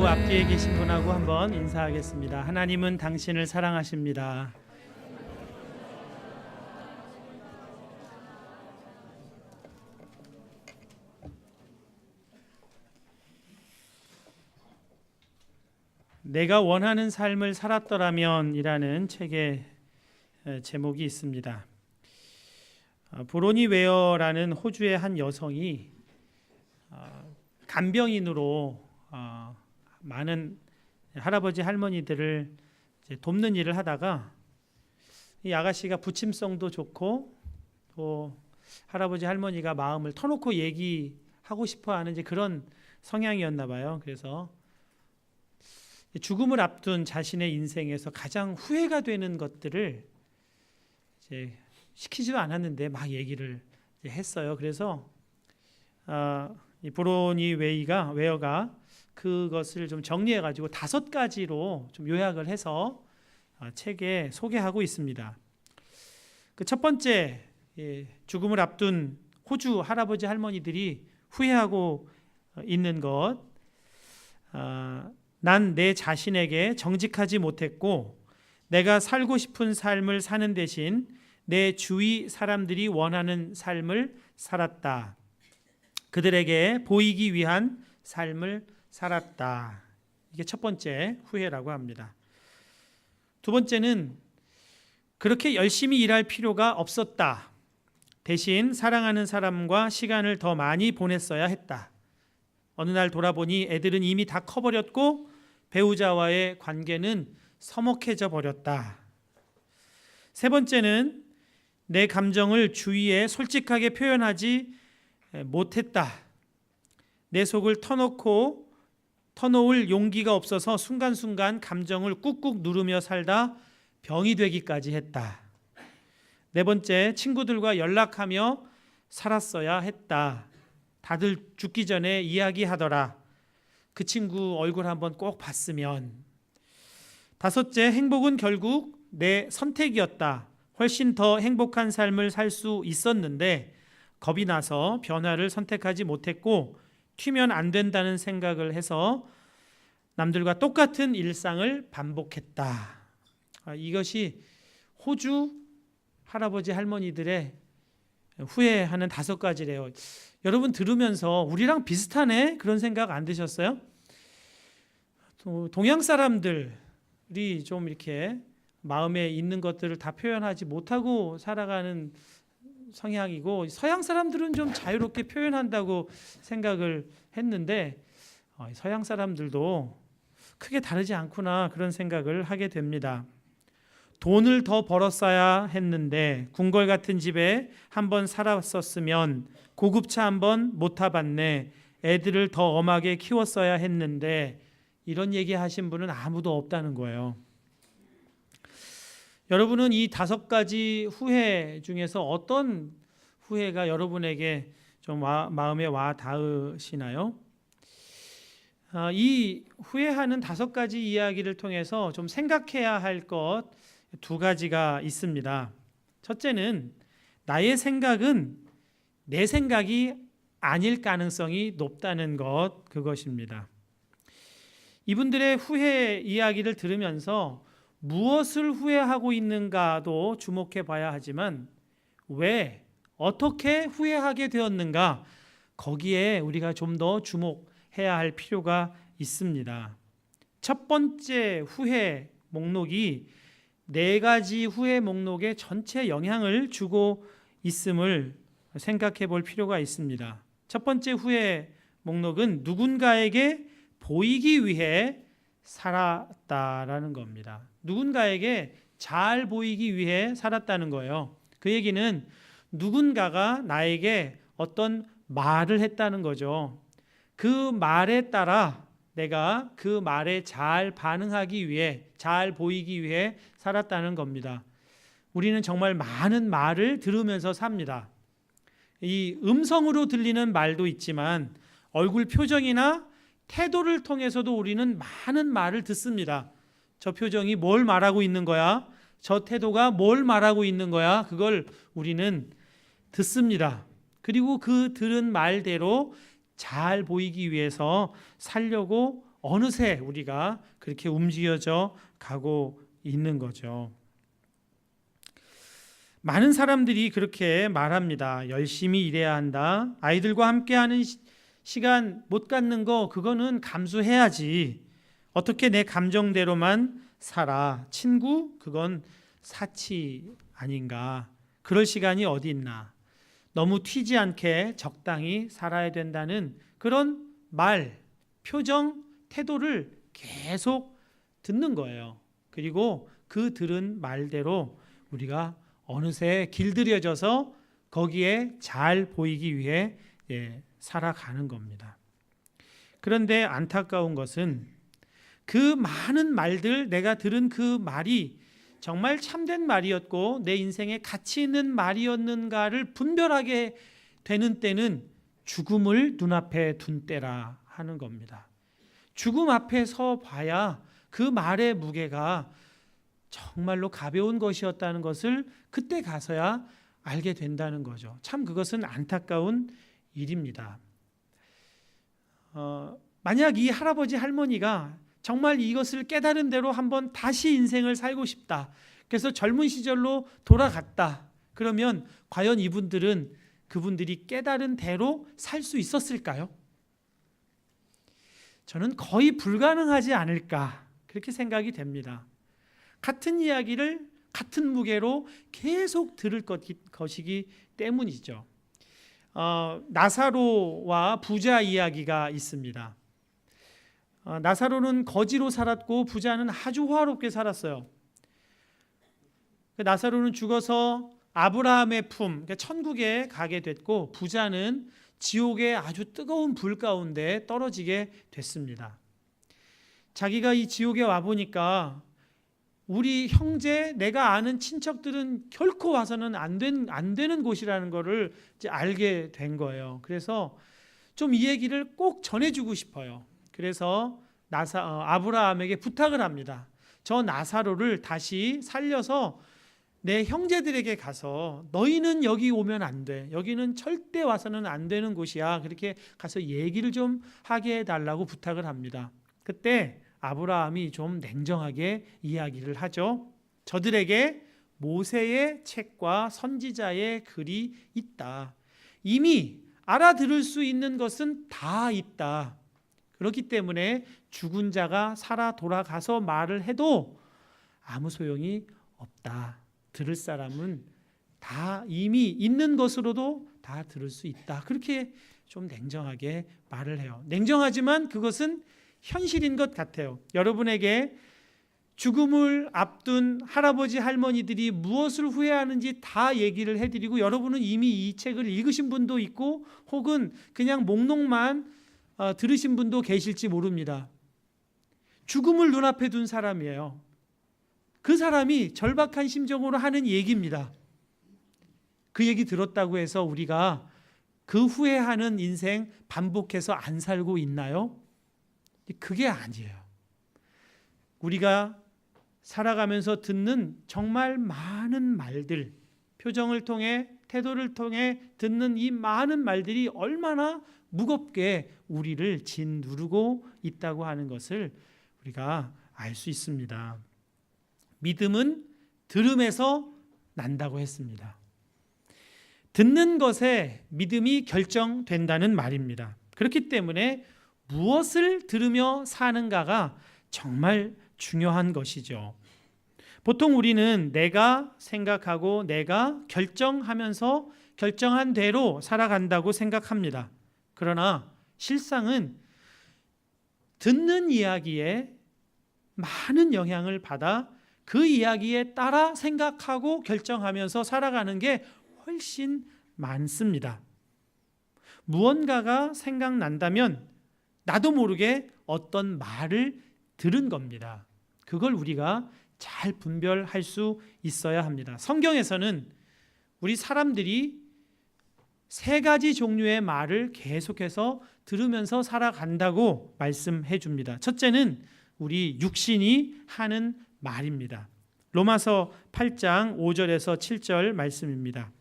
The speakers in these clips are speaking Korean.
좌우 앞뒤에 계신 분하고 한번 인사하겠습니다. 하나님은 당신을 사랑하십니다. 내가 원하는 삶을 살았더라면 이라는 책의 제목이 있습니다. 브로니 웨어라는 호주의 한 여성이 간병인으로 많은 할아버지 할머니들을 돕는 일을 하다가 이 아가씨가 부침성도 좋고 또 할아버지 할머니가 마음을 터놓고 얘기하고 싶어하는 그런 성향이었나 봐요. 그래서 죽음을 앞둔 자신의 인생에서 가장 후회가 되는 것들을 이제 시키지도 않았는데 막 얘기를 했어요. 그래서 이 브로니 웨어가 그것을 좀 정리해가지고 5가지로 좀 요약을 해서 책에 소개하고 있습니다. 그 첫 번째, 죽음을 앞둔 호주 할아버지 할머니들이 후회하고 있는 것, 난 내 자신에게 정직하지 못했고 내가 살고 싶은 삶을 사는 대신 내 주위 사람들이 원하는 삶을 살았다. 그들에게 보이기 위한 삶을 살았다. 이게 첫 번째 후회라고 합니다. 두 번째는 그렇게 열심히 일할 필요가 없었다. 대신 사랑하는 사람과 시간을 더 많이 보냈어야 했다. 어느 날 돌아보니 애들은 이미 다 커버렸고 배우자와의 관계는 서먹해져 버렸다. 세 번째는 내 감정을 주위에 솔직하게 표현하지 못했다. 내 속을 터놓을 용기가 없어서 순간순간 감정을 꾹꾹 누르며 살다 병이 되기까지 했다. 네 번째, 친구들과 연락하며 살았어야 했다. 다들 죽기 전에 이야기하더라. 그 친구 얼굴 한번 꼭 봤으면. 다섯째, 행복은 결국 내 선택이었다. 훨씬 더 행복한 삶을 살 수 있었는데 겁이 나서 변화를 선택하지 못했고 튀면 안 된다는 생각을 해서 남들과 똑같은 일상을 반복했다. 이것이 호주 할아버지 할머니들의 후회하는 5가지래요. 여러분 들으면서 우리랑 비슷하네? 그런 생각 안 드셨어요? 동양 사람들이 좀 이렇게 마음에 있는 것들을 다 표현하지 못하고 살아가는 성향이고 서양 사람들은 좀 자유롭게 표현한다고 생각을 했는데 서양 사람들도 크게 다르지 않구나 그런 생각을 하게 됩니다. 돈을 더 벌었어야 했는데 궁궐 같은 집에 한번 살았었으면 고급차 한번 못 타봤네. 애들을 더 엄하게 키웠어야 했는데 이런 얘기 하신 분은 아무도 없다는 거예요. 여러분은 이 5가지 후회 중에서 어떤 후회가 여러분에게 좀 마음에 와 닿으시나요? 이 후회하는 5가지 이야기를 통해서 좀 생각해야 할 것 2가지가 있습니다. 첫째는 나의 생각은 내 생각이 아닐 가능성이 높다는 것, 그것입니다. 이분들의 후회 이야기를 들으면서 무엇을 후회하고 있는가도 주목해 봐야 하지만 왜, 어떻게 후회하게 되었는가, 거기에 우리가 좀 더 주목해야 할 필요가 있습니다. 첫 번째 후회 목록이 4가지 후회 목록에 전체 영향을 주고 있음을 생각해 볼 필요가 있습니다. 첫 번째 후회 목록은 누군가에게 보이기 위해 살았다라는 겁니다. 누군가에게 잘 보이기 위해 살았다는 거예요. 그 얘기는 누군가가 나에게 어떤 말을 했다는 거죠. 그 말에 따라 내가 그 말에 잘 반응하기 위해, 잘 보이기 위해 살았다는 겁니다. 우리는 정말 많은 말을 들으면서 삽니다. 이 음성으로 들리는 말도 있지만 얼굴 표정이나 태도를 통해서도 우리는 많은 말을 듣습니다. 저 표정이 뭘 말하고 있는 거야? 저 태도가 뭘 말하고 있는 거야? 그걸 우리는 듣습니다. 그리고 그 들은 말대로 잘 보이기 위해서 살려고 어느새 우리가 그렇게 움직여져 가고 있는 거죠. 많은 사람들이 그렇게 말합니다. 열심히 일해야 한다. 아이들과 함께하는 시간 못 갖는 거 그거는 감수해야지. 어떻게 내 감정대로만 살아. 친구 그건 사치 아닌가. 그럴 시간이 어디 있나. 너무 튀지 않게 적당히 살아야 된다는 그런 말, 표정, 태도를 계속 듣는 거예요. 그리고 그 들은 말대로 우리가 어느새 길들여져서 거기에 잘 보이기 위해 살아가는 겁니다. 그런데 안타까운 것은 그 많은 말들, 내가 들은 그 말이 정말 참된 말이었고 내 인생에 가치 있는 말이었는가를 분별하게 되는 때는 죽음을 눈앞에 둔 때라 하는 겁니다. 죽음 앞에 서 봐야 그 말의 무게가 정말로 가벼운 것이었다는 것을 그때 가서야 알게 된다는 거죠. 참 그것은 안타까운 일입니다. 만약 이 할아버지 할머니가 정말 이것을 깨달은 대로 한번 다시 인생을 살고 싶다. 그래서 젊은 시절로 돌아갔다. 그러면 과연 이분들은 그분들이 깨달은 대로 살 수 있었을까요? 저는 거의 불가능하지 않을까 그렇게 생각이 됩니다. 같은 이야기를 같은 무게로 계속 들을 것이기 때문이죠. 나사로와 부자 이야기가 있습니다. 나사로는 거지로 살았고 부자는 아주 화롭게 살았어요. 나사로는 죽어서 아브라함의 품, 그러니까 천국에 가게 됐고 부자는 지옥의 아주 뜨거운 불 가운데 떨어지게 됐습니다. 자기가 이 지옥에 와보니까 우리 형제, 내가 아는 친척들은 결코 와서는 안 되는 곳이라는 것을 이제 알게 된 거예요. 그래서 좀 이 얘기를 꼭 전해주고 싶어요. 그래서 아브라함에게 부탁을 합니다. 저 나사로를 다시 살려서 내 형제들에게 가서 너희는 여기 오면 안 돼. 여기는 절대 와서는 안 되는 곳이야. 그렇게 가서 얘기를 좀 하게 해달라고 부탁을 합니다. 그때 아브라함이 좀 냉정하게 이야기를 하죠. 저들에게 모세의 책과 선지자의 글이 있다. 이미 알아들을 수 있는 것은 다 있다. 그렇기 때문에 죽은 자가 살아 돌아가서 말을 해도 아무 소용이 없다. 들을 사람은 다 이미 있는 것으로도 다 들을 수 있다. 그렇게 좀 냉정하게 말을 해요. 냉정하지만 그것은 현실인 것 같아요. 여러분에게 죽음을 앞둔 할아버지 할머니들이 무엇을 후회하는지 다 얘기를 해드리고 여러분은 이미 이 책을 읽으신 분도 있고 혹은 그냥 목록만 들으신 분도 계실지 모릅니다. 죽음을 눈앞에 둔 사람이에요. 그 사람이 절박한 심정으로 하는 얘기입니다. 그 얘기 들었다고 해서 우리가 그 후회하는 인생 반복해서 안 살고 있나요? 그게 아니에요. 우리가 살아가면서 듣는 정말 많은 말들, 표정을 통해 태도를 통해 듣는 이 많은 말들이 얼마나 무겁게 우리를 짓누르고 있다고 하는 것을 우리가 알 수 있습니다. 믿음은 들음에서 난다고 했습니다. 듣는 것에 믿음이 결정된다는 말입니다. 그렇기 때문에 무엇을 들으며 사는가가 정말 중요한 것이죠. 보통 우리는 내가 생각하고 내가 결정하면서 결정한 대로 살아간다고 생각합니다. 그러나 실상은 듣는 이야기에 많은 영향을 받아 그 이야기에 따라 생각하고 결정하면서 살아가는 게 훨씬 많습니다. 무언가가 생각난다면 나도 모르게 어떤 말을 들은 겁니다. 그걸 우리가 잘 분별할 수 있어야 합니다. 성경에서는 우리 사람들이 세 가지 종류의 말을 계속해서 들으면서 살아간다고 말씀해 줍니다. 첫째는 우리 육신이 하는 말입니다. 로마서 8장 5절에서 7절 말씀입니다.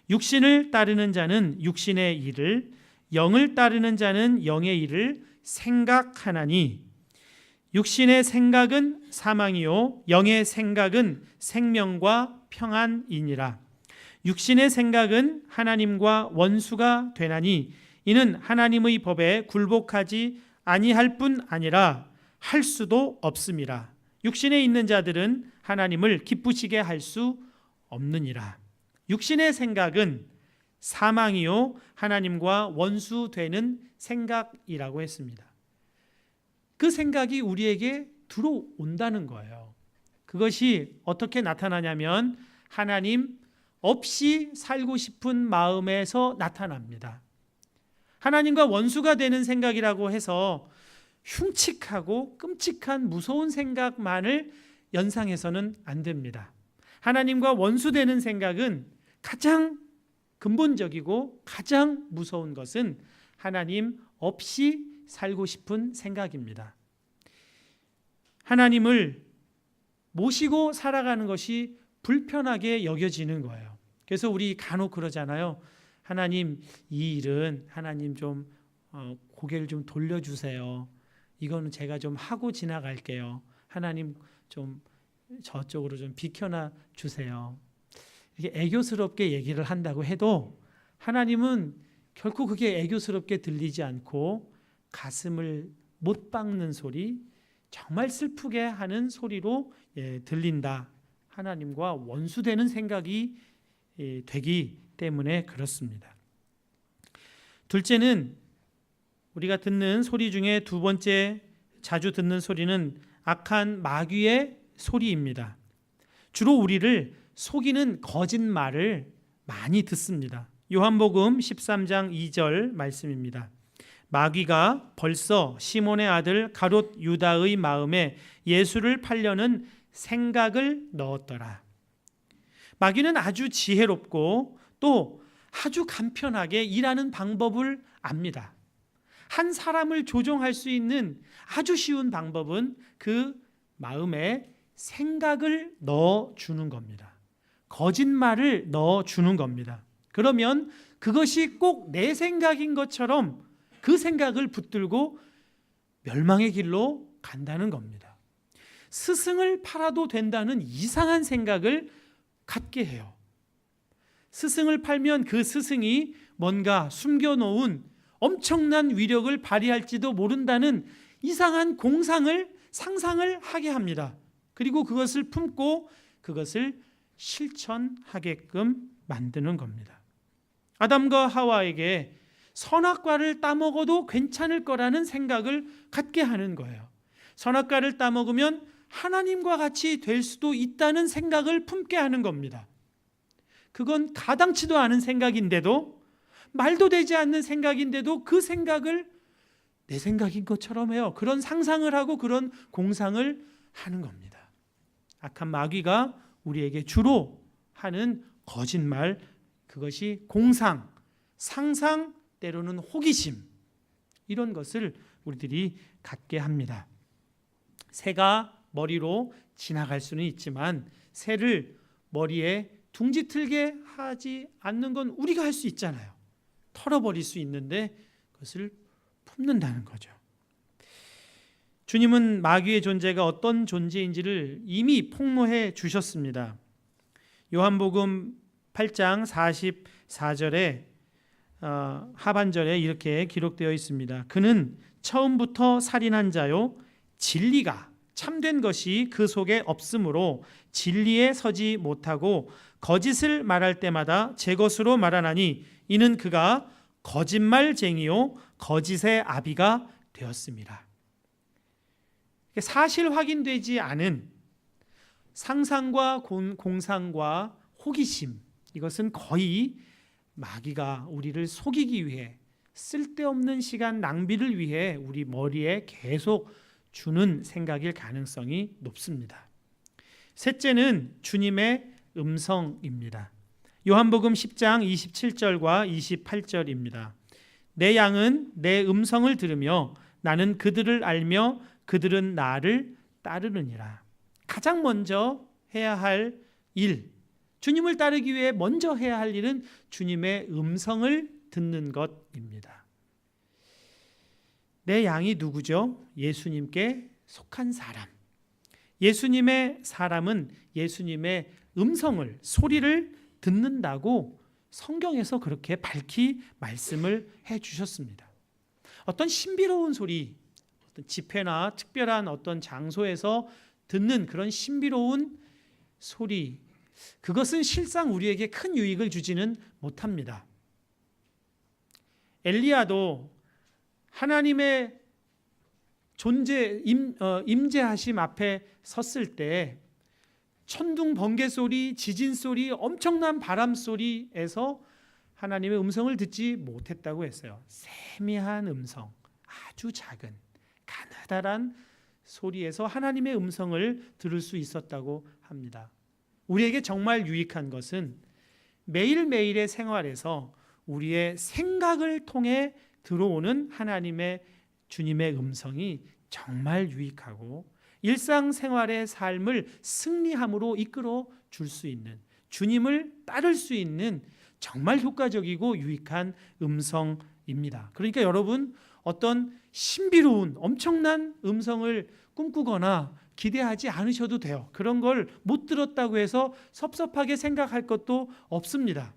육신을 따르는 자는 육신의 일을, 영을 따르는 자는 영의 일을 생각하나니 육신의 생각은 사망이요 영의 생각은 생명과 평안이니라. 육신의 생각은 하나님과 원수가 되나니 이는 하나님의 법에 굴복하지 아니할 뿐 아니라 할 수도 없음이라. 육신에 있는 자들은 하나님을 기쁘시게 할 수 없느니라. 육신의 생각은 사망이요 하나님과 원수되는 생각이라고 했습니다. 그 생각이 우리에게 들어온다는 거예요. 그것이 어떻게 나타나냐면 하나님 없이 살고 싶은 마음에서 나타납니다. 하나님과 원수가 되는 생각이라고 해서 흉측하고 끔찍한 무서운 생각만을 연상해서는 안 됩니다. 하나님과 원수되는 생각은 가장 근본적이고 가장 무서운 것은 하나님 없이 살고 싶은 생각입니다. 하나님을 모시고 살아가는 것이 불편하게 여겨지는 거예요. 그래서 우리 간혹 그러잖아요. 하나님, 이 일은 하나님 좀 고개를 좀 돌려주세요. 이거는 제가 좀 하고 지나갈게요. 하나님 좀 저쪽으로 좀 비켜나 주세요. 이렇게 애교스럽게 얘기를 한다고 해도 하나님은 결코 그게 애교스럽게 들리지 않고 가슴을 못 박는 소리, 정말 슬프게 하는 소리로 들린다. 하나님과 원수되는 생각이 되기 때문에 그렇습니다. 둘째는 우리가 듣는 소리 중에 두 번째 자주 듣는 소리는 악한 마귀의 소리입니다. 주로 우리를 속이는 거짓말을 많이 듣습니다. 요한복음 13장 2절 말씀입니다. 마귀가 벌써 시몬의 아들 가롯 유다의 마음에 예수를 팔려는 생각을 넣었더라. 마귀는 아주 지혜롭고 또 아주 간편하게 일하는 방법을 압니다. 한 사람을 조종할 수 있는 아주 쉬운 방법은 그 마음에 생각을 넣어주는 겁니다. 거짓말을 넣어주는 겁니다. 그러면 그것이 꼭 내 생각인 것처럼 그 생각을 붙들고 멸망의 길로 간다는 겁니다. 스승을 팔아도 된다는 이상한 생각을 갖게 해요. 스승을 팔면 그 스승이 뭔가 숨겨놓은 엄청난 위력을 발휘할지도 모른다는 이상한 공상을 상상을 하게 합니다. 그리고 그것을 품고 그것을 실천하게끔 만드는 겁니다. 아담과 하와에게 선악과를 따먹어도 괜찮을 거라는 생각을 갖게 하는 거예요. 선악과를 따먹으면 하나님과 같이 될 수도 있다는 생각을 품게 하는 겁니다. 그건 가당치도 않은 생각인데도, 말도 되지 않는 생각인데도 그 생각을 내 생각인 것처럼 해요. 그런 상상을 하고 그런 공상을 하는 겁니다. 악한 마귀가 우리에게 주로 하는 거짓말, 그것이 공상, 상상, 때로는 호기심, 이런 것을 우리들이 갖게 합니다. 새가 머리로 지나갈 수는 있지만 새를 머리에 둥지 틀게 하지 않는 건 우리가 할 수 있잖아요. 털어버릴 수 있는데 그것을 품는다는 거죠. 주님은 마귀의 존재가 어떤 존재인지를 이미 폭로해 주셨습니다. 요한복음 8장 44절에 하반절에 이렇게 기록되어 있습니다. 그는 처음부터 살인한 자요, 진리가 참된 것이 그 속에 없으므로 진리에 서지 못하고 거짓을 말할 때마다 제 것으로 말하나니 이는 그가 거짓말쟁이요 거짓의 아비가 되었습니다. 사실 확인되지 않은 상상과 공상과 호기심, 이것은 거의 마귀가 우리를 속이기 위해, 쓸데없는 시간 낭비를 위해 우리 머리에 계속 주는 생각일 가능성이 높습니다. 셋째는 주님의 음성입니다. 요한복음 10장 27절과 28절입니다. 내 양은 내 음성을 들으며 나는 그들을 알며 그들은 나를 따르느니라. 가장 먼저 해야 할 일, 주님을 따르기 위해 먼저 해야 할 일은 주님의 음성을 듣는 것입니다. 내 양이 누구죠? 예수님께 속한 사람. 예수님의 사람은 예수님의 음성을, 소리를 듣는다고 성경에서 그렇게 밝히 말씀을 해 주셨습니다. 어떤 신비로운 소리, 어떤 집회나 특별한 어떤 장소에서 듣는 그런 신비로운 소리, 그것은 실상 우리에게 큰 유익을 주지는 못합니다. 엘리야도 하나님의 임재하심 앞에 섰을 때 천둥 번개 소리, 지진 소리, 엄청난 바람 소리에서 하나님의 음성을 듣지 못했다고 했어요. 세미한 음성, 아주 작은 가느다란 소리에서 하나님의 음성을 들을 수 있었다고 합니다. 우리에게 정말 유익한 것은 매일매일의 생활에서 우리의 생각을 통해 들어오는 하나님의 주님의 음성이 정말 유익하고 일상생활의 삶을 승리함으로 이끌어 줄 수 있는, 주님을 따를 수 있는 정말 효과적이고 유익한 음성입니다. 그러니까 여러분, 어떤 신비로운 엄청난 음성을 꿈꾸거나 기대하지 않으셔도 돼요. 그런 걸 못 들었다고 해서 섭섭하게 생각할 것도 없습니다.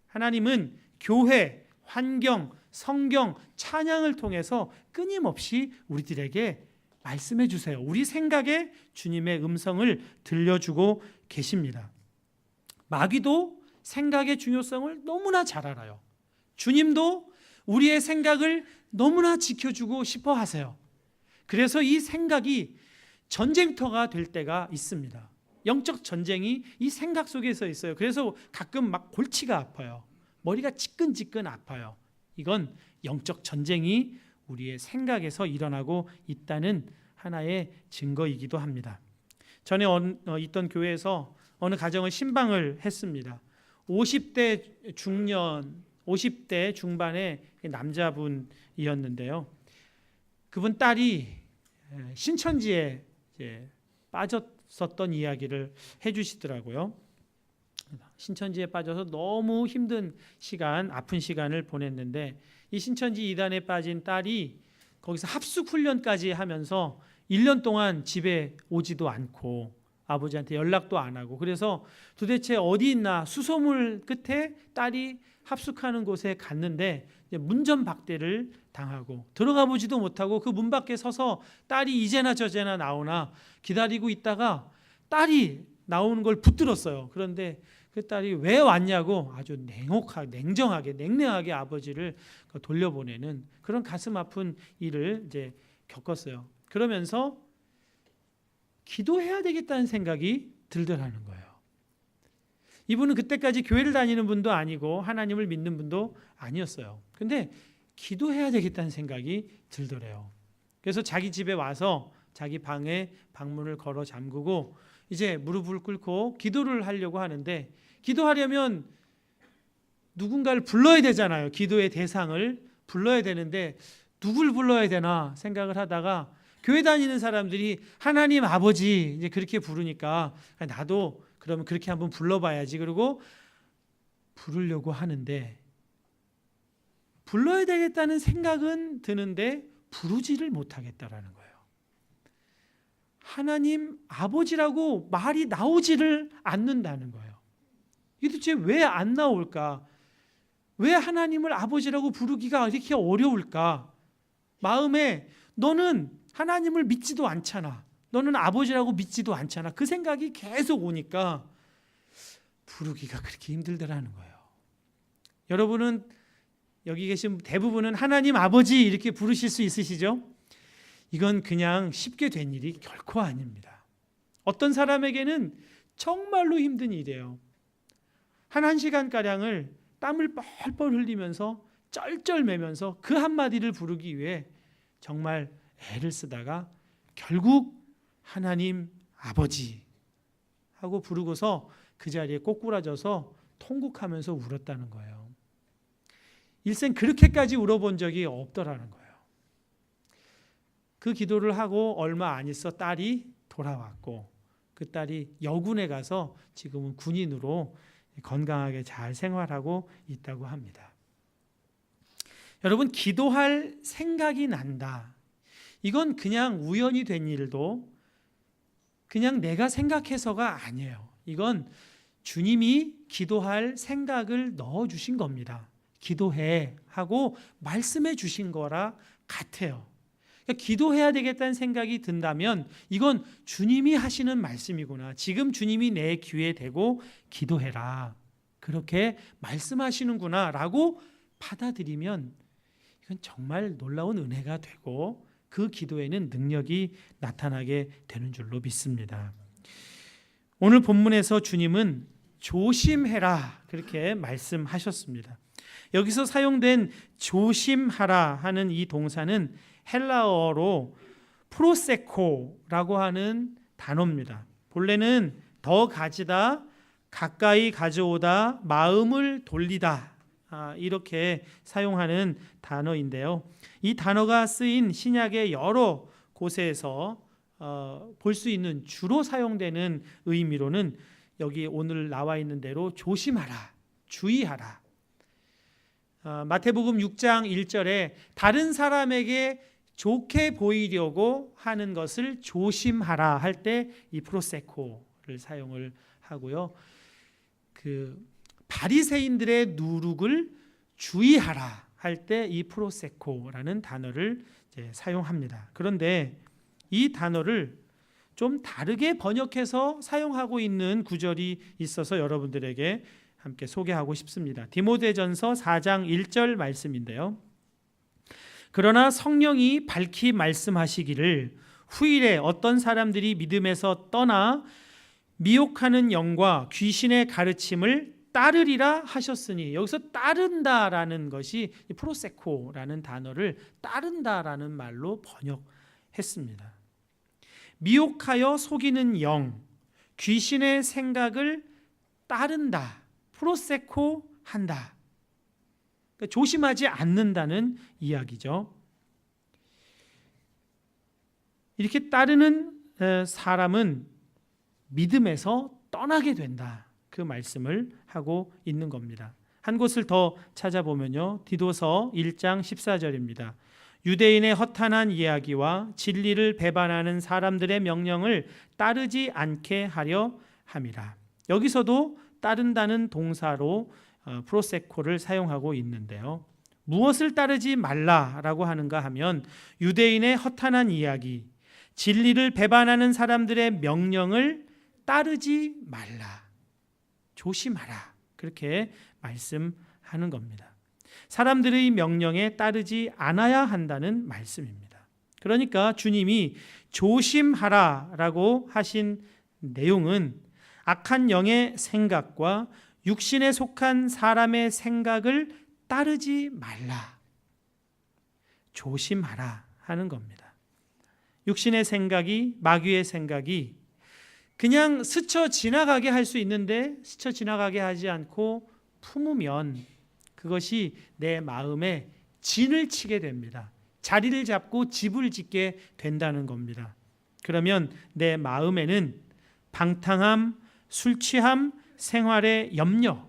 하나님은 교회, 환경, 성경, 찬양을 통해서 끊임없이 우리들에게 말씀해 주세요. 우리 생각에 주님의 음성을 들려주고 계십니다. 마귀도 생각의 중요성을 너무나 잘 알아요. 주님도 우리의 생각을 너무나 지켜주고 싶어 하세요. 그래서 이 생각이 전쟁터가 될 때가 있습니다. 영적 전쟁이 이 생각 속에서 있어요. 그래서 가끔 막 골치가 아파요. 머리가 지끈지끈 아파요. 이건 영적 전쟁이 우리의 생각에서 일어나고 있다는 하나의 증거이기도 합니다. 전에 있던 교회에서 어느 가정을 신방을 했습니다. 50대 중반의 남자분이었는데요. 그분 딸이 신천지에 빠졌었던 이야기를 해주시더라고요. 신천지에 빠져서 너무 힘든 시간, 아픈 시간을 보냈는데 이 신천지 이단에 빠진 딸이 거기서 합숙 훈련까지 하면서 1년 동안 집에 오지도 않고 아버지한테 연락도 안 하고, 그래서 도대체 어디 있나 수소문 끝에 딸이 합숙하는 곳에 갔는데 문전박대를 당하고 들어가 보지도 못하고 그 문 밖에 서서 딸이 이제나 저제나 나오나 기다리고 있다가 딸이 나오는 걸 붙들었어요. 그런데 그 딸이 왜 왔냐고 아주 냉정하게 아버지를 돌려보내는 그런 가슴 아픈 일을 이제 겪었어요. 그러면서 기도해야 되겠다는 생각이 들더라는 거예요. 이분은 그때까지 교회를 다니는 분도 아니고 하나님을 믿는 분도 아니었어요. 근데 기도해야 되겠다는 생각이 들더래요. 그래서 자기 집에 와서 자기 방에 방문을 걸어 잠그고 이제 무릎을 꿇고 기도를 하려고 하는데, 기도하려면 누군가를 불러야 되잖아요. 기도의 대상을 불러야 되는데 누굴 불러야 되나 생각을 하다가 교회 다니는 사람들이 하나님 아버지 이제 그렇게 부르니까 나도 그러면 그렇게 한번 불러봐야지. 그리고 부르려고 하는데 불러야 되겠다는 생각은 드는데 부르지를 못하겠다라는 거예요. 하나님 아버지라고 말이 나오지를 않는다는 거예요. 이게 도대체 왜 안 나올까? 왜 하나님을 아버지라고 부르기가 이렇게 어려울까? 마음에 너는 하나님을 믿지도 않잖아. 너는 아버지라고 믿지도 않잖아. 그 생각이 계속 오니까 부르기가 그렇게 힘들더라는 거예요. 여러분은 여기 계신 대부분은 하나님 아버지 이렇게 부르실 수 있으시죠? 이건 그냥 쉽게 된 일이 결코 아닙니다. 어떤 사람에게는 정말로 힘든 일이에요. 한 1시간가량을 땀을 뻘뻘 흘리면서 쩔쩔매면서 그 한마디를 부르기 위해 정말 애를 쓰다가 결국 하나님 아버지 하고 부르고서 그 자리에 꼬꾸라져서 통곡하면서 울었다는 거예요. 일생 그렇게까지 울어본 적이 없더라는 거예요. 그 기도를 하고 얼마 안 있어 딸이 돌아왔고 그 딸이 여군에 가서 지금은 군인으로 건강하게 잘 생활하고 있다고 합니다. 여러분, 기도할 생각이 난다. 이건 그냥 우연히 된 일도 그냥 내가 생각해서가 아니에요. 이건 주님이 기도할 생각을 넣어주신 겁니다. 기도해 하고 말씀해 주신 거라 같아요. 그러니까 기도해야 되겠다는 생각이 든다면 이건 주님이 하시는 말씀이구나. 지금 주님이 내 귀에 대고 기도해라. 그렇게 말씀하시는구나 라고 받아들이면 이건 정말 놀라운 은혜가 되고 그 기도에는 능력이 나타나게 되는 줄로 믿습니다. 오늘 본문에서 주님은 조심해라 그렇게 말씀하셨습니다. 여기서 사용된 조심하라 하는 이 동사는 헬라어로 프로세코라고 하는 단어입니다. 본래는 더 가지다, 가까이 가져오다, 마음을 돌리다 이렇게 사용하는 단어인데요. 이 단어가 쓰인 신약의 여러 곳에서 볼 수 있는 주로 사용되는 의미로는 여기 오늘 나와 있는 대로 조심하라, 주의하라. 마태복음 6장 1절에 다른 사람에게 좋게 보이려고 하는 것을 조심하라 할 때 이 프로세코를 사용을 하고요. 그 바리새인들의 누룩을 주의하라 할 때 이 프로세코라는 단어를 이제 사용합니다. 그런데 이 단어를 좀 다르게 번역해서 사용하고 있는 구절이 있어서 여러분들에게 함께 소개하고 싶습니다. 디모데전서 4장 1절 말씀인데요. 그러나 성령이 밝히 말씀하시기를 후일에 어떤 사람들이 믿음에서 떠나 미혹하는 영과 귀신의 가르침을 따르리라 하셨으니, 여기서 따른다라는 것이 프로세코라는 단어를 따른다라는 말로 번역했습니다. 미혹하여 속이는 영, 귀신의 생각을 따른다, 프로세코 한다. 그러니까 조심하지 않는다는 이야기죠. 이렇게 따르는 사람은 믿음에서 떠나게 된다. 그 말씀을 하고 있는 겁니다. 한 곳을 더 찾아보면요. 디도서 1장 14절입니다. 유대인의 허탄한 이야기와 진리를 배반하는 사람들의 명령을 따르지 않게 하려 함이라. 여기서도 따른다는 동사로 프로세코를 사용하고 있는데요. 무엇을 따르지 말라라고 하는가 하면 유대인의 허탄한 이야기, 진리를 배반하는 사람들의 명령을 따르지 말라. 조심하라. 그렇게 말씀하는 겁니다. 사람들의 명령에 따르지 않아야 한다는 말씀입니다. 그러니까 주님이 조심하라라고 하신 내용은 악한 영의 생각과 육신에 속한 사람의 생각을 따르지 말라. 조심하라 하는 겁니다. 육신의 생각이, 마귀의 생각이 그냥 스쳐 지나가게 할 수 있는데 스쳐 지나가게 하지 않고 품으면 그것이 내 마음에 진을 치게 됩니다. 자리를 잡고 집을 짓게 된다는 겁니다. 그러면 내 마음에는 방탕함, 술 취함, 생활의 염려,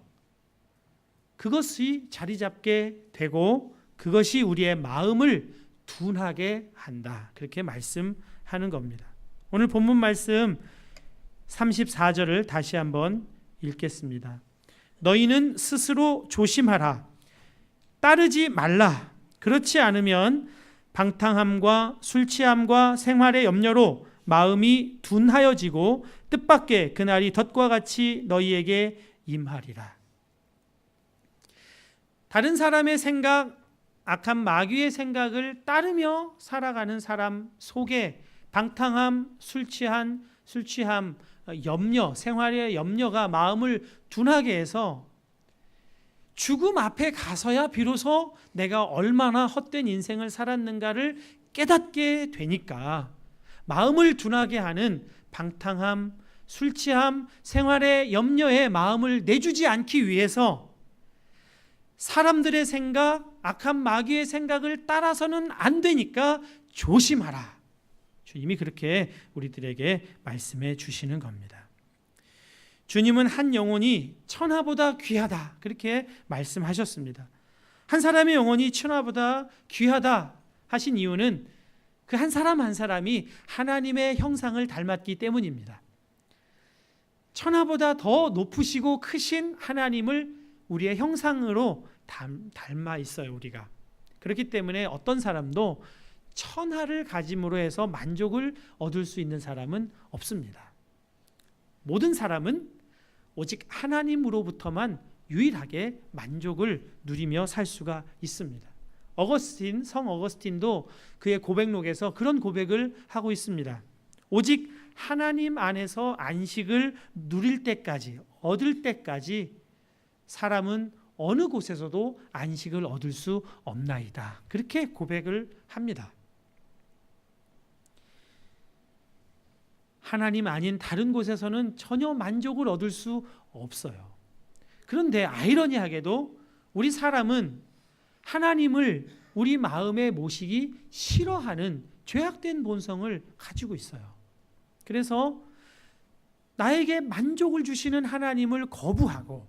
그것이 자리 잡게 되고 그것이 우리의 마음을 둔하게 한다. 그렇게 말씀하는 겁니다. 오늘 본문 말씀 34절을 다시 한번 읽겠습니다. 너희는 스스로 조심하라. 따르지 말라. 그렇지 않으면 방탕함과 술 취함과 생활의 염려로 마음이 둔하여지고 뜻밖의 그날이 덫과 같이 너희에게 임하리라. 다른 사람의 생각, 악한 마귀의 생각을 따르며 살아가는 사람 속에 방탕함, 술 취함, 염려, 생활의 염려가 마음을 둔하게 해서 죽음 앞에 가서야 비로소 내가 얼마나 헛된 인생을 살았는가를 깨닫게 되니까 마음을 둔하게 하는 방탕함, 술 취함, 생활의 염려에 마음을 내주지 않기 위해서 사람들의 생각, 악한 마귀의 생각을 따라서는 안 되니까 조심하라. 주님이 그렇게 우리들에게 말씀해 주시는 겁니다. 주님은 한 영혼이 천하보다 귀하다 그렇게 말씀하셨습니다. 한 사람의 영혼이 천하보다 귀하다 하신 이유는 그 한 사람 한 사람이 하나님의 형상을 닮았기 때문입니다. 천하보다 더 높으시고 크신 하나님을 우리의 형상으로 닮아 있어요, 우리가. 그렇기 때문에 어떤 사람도 천하를 가짐으로 해서 만족을 얻을 수 있는 사람은 없습니다. 모든 사람은 오직 하나님으로부터만 유일하게 만족을 누리며 살 수가 있습니다. 성 어거스틴도 그의 고백록에서 그런 고백을 하고 있습니다. 오직 하나님 안에서 안식을 누릴 때까지, 얻을 때까지 사람은 어느 곳에서도 안식을 얻을 수 없나이다. 그렇게 고백을 합니다. 하나님 아닌 다른 곳에서는 전혀 만족을 얻을 수 없어요. 그런데 아이러니하게도 우리 사람은 하나님을 우리 마음에 모시기 싫어하는 죄악된 본성을 가지고 있어요. 그래서 나에게 만족을 주시는 하나님을 거부하고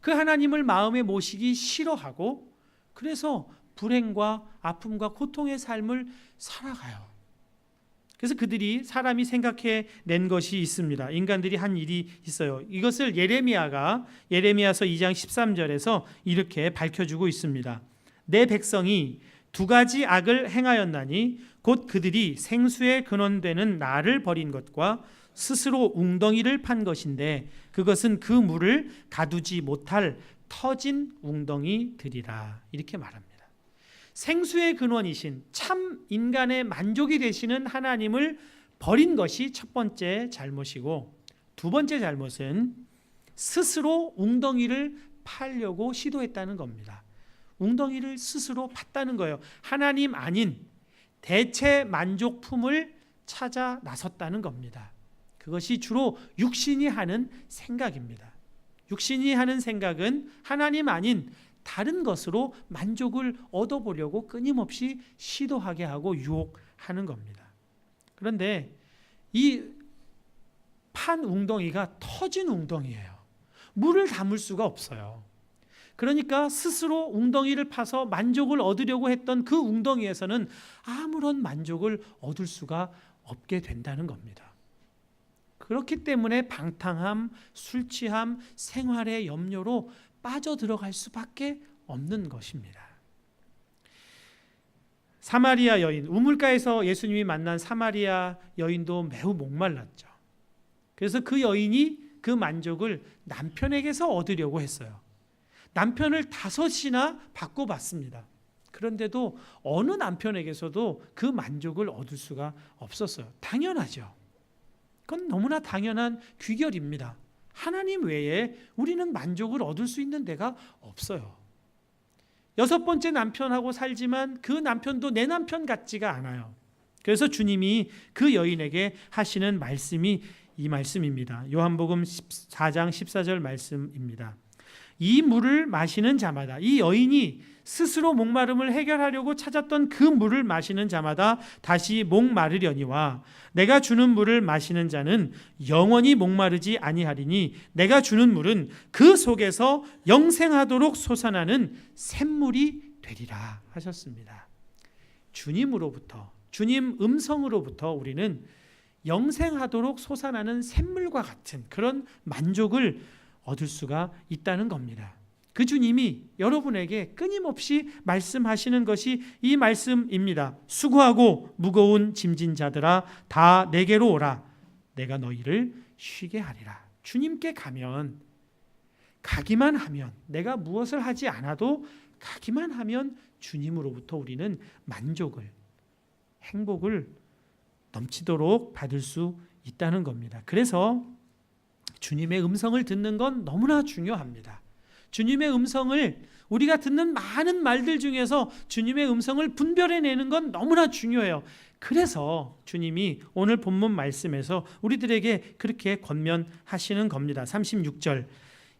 그 하나님을 마음에 모시기 싫어하고 그래서 불행과 아픔과 고통의 삶을 살아가요. 그래서 그들이 사람이 생각해 낸 것이 있습니다. 인간들이 한 일이 있어요. 이것을 예레미야서 2장 13절에서 이렇게 밝혀주고 있습니다. 내 백성이 두 가지 악을 행하였나니 곧 그들이 생수의 근원되는 나를 버린 것과 스스로 웅덩이를 판 것인데 그것은 그 물을 가두지 못할 터진 웅덩이들이라. 이렇게 말합니다. 생수의 근원이신 참 인간의 만족이 되시는 하나님을 버린 것이 첫 번째 잘못이고, 두 번째 잘못은 스스로 웅덩이를 파려고 시도했다는 겁니다. 웅덩이를 스스로 팠다는 거예요. 하나님 아닌 대체 만족품을 찾아 나섰다는 겁니다. 그것이 주로 육신이 하는 생각입니다. 육신이 하는 생각은 하나님 아닌 다른 것으로 만족을 얻어보려고 끊임없이 시도하게 하고 유혹하는 겁니다. 그런데 이 판 웅덩이가 터진 웅덩이에요. 물을 담을 수가 없어요. 그러니까 스스로 웅덩이를 파서 만족을 얻으려고 했던 그 웅덩이에서는 아무런 만족을 얻을 수가 없게 된다는 겁니다. 그렇기 때문에 방탕함, 술 취함, 생활의 염려로 빠져들어갈 수밖에 없는 것입니다. 사마리아 여인, 우물가에서 예수님이 만난 사마리아 여인도 매우 목말랐죠. 그래서 그 여인이 그 만족을 남편에게서 얻으려고 했어요. 남편을 5이나 바꿔봤습니다. 그런데도 어느 남편에게서도 그 만족을 얻을 수가 없었어요. 당연하죠. 그건 너무나 당연한 귀결입니다. 하나님 외에 우리는 만족을 얻을 수 있는 데가 없어요. 6번째 남편하고 살지만 그 남편도 내 남편 같지가 않아요. 그래서 주님이 그 여인에게 하시는 말씀이 이 말씀입니다. 요한복음 4장 14절 말씀입니다. 이 물을 마시는 자마다, 이 여인이 스스로 목마름을 해결하려고 찾았던 그 물을 마시는 자마다 다시 목마르려니와 내가 주는 물을 마시는 자는 영원히 목마르지 아니하리니 내가 주는 물은 그 속에서 영생하도록 솟아나는 샘물이 되리라 하셨습니다. 주님으로부터, 주님 음성으로부터 우리는 영생하도록 솟아나는 샘물과 같은 그런 만족을 얻을 수가 있다는 겁니다. 그 주님이 여러분에게 끊임없이 말씀하시는 것이 이 말씀입니다. 수고하고 무거운 짐진 자들아 다 내게로 오라. 내가 너희를 쉬게 하리라. 주님께 가기만 하면, 내가 무엇을 하지 않아도 가기만 하면 주님으로부터 우리는 만족을, 행복을 넘치도록 받을 수 있다는 겁니다. 그래서 주님의 음성을 듣는 건 너무나 중요합니다. 주님의 음성을, 우리가 듣는 많은 말들 중에서 주님의 음성을 분별해내는 건 너무나 중요해요. 그래서 주님이 오늘 본문 말씀에서 우리들에게 그렇게 권면하시는 겁니다. 36절,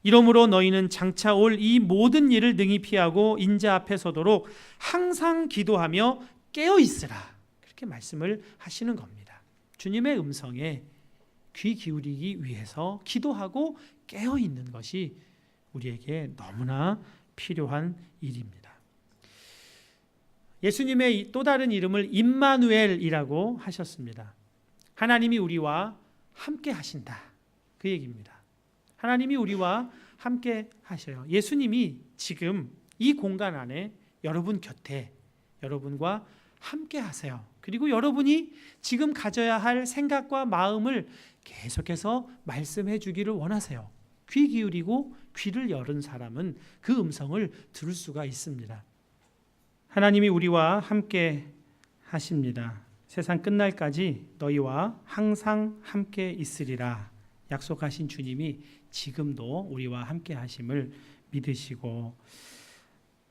이러므로 너희는 장차 올 이 모든 일을 능히 피하고 인자 앞에 서도록 항상 기도하며 깨어있으라. 그렇게 말씀을 하시는 겁니다. 주님의 음성에 귀 기울이기 위해서 기도하고 깨어있는 것이 우리에게 너무나 필요한 일입니다. 예수님의 또 다른 이름을 임마누엘이라고 하셨습니다. 하나님이 우리와 함께 하신다. 그 얘기입니다. 하나님이 우리와 함께 하셔요. 예수님이 지금 이 공간 안에 여러분 곁에 여러분과 함께 하세요. 그리고 여러분이 지금 가져야 할 생각과 마음을 계속해서 말씀해 주기를 원하세요. 귀 기울이고 귀를 열은 사람은 그 음성을 들을 수가 있습니다. 하나님이 우리와 함께 하십니다. 세상 끝날까지 너희와 항상 함께 있으리라 약속하신 주님이 지금도 우리와 함께 하심을 믿으시고,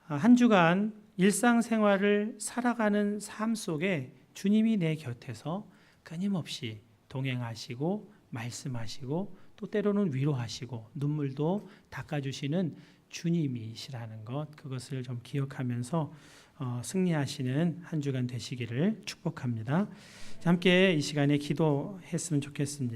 한 주간 일상생활을 살아가는 삶 속에 주님이 내 곁에서 끊임없이 동행하시고 말씀하시고 또 때로는 위로하시고 눈물도 닦아주시는 주님이시라는 것, 그것을 좀 기억하면서 승리하시는 한 주간 되시기를 축복합니다. 함께 이 시간에 기도했으면 좋겠습니다.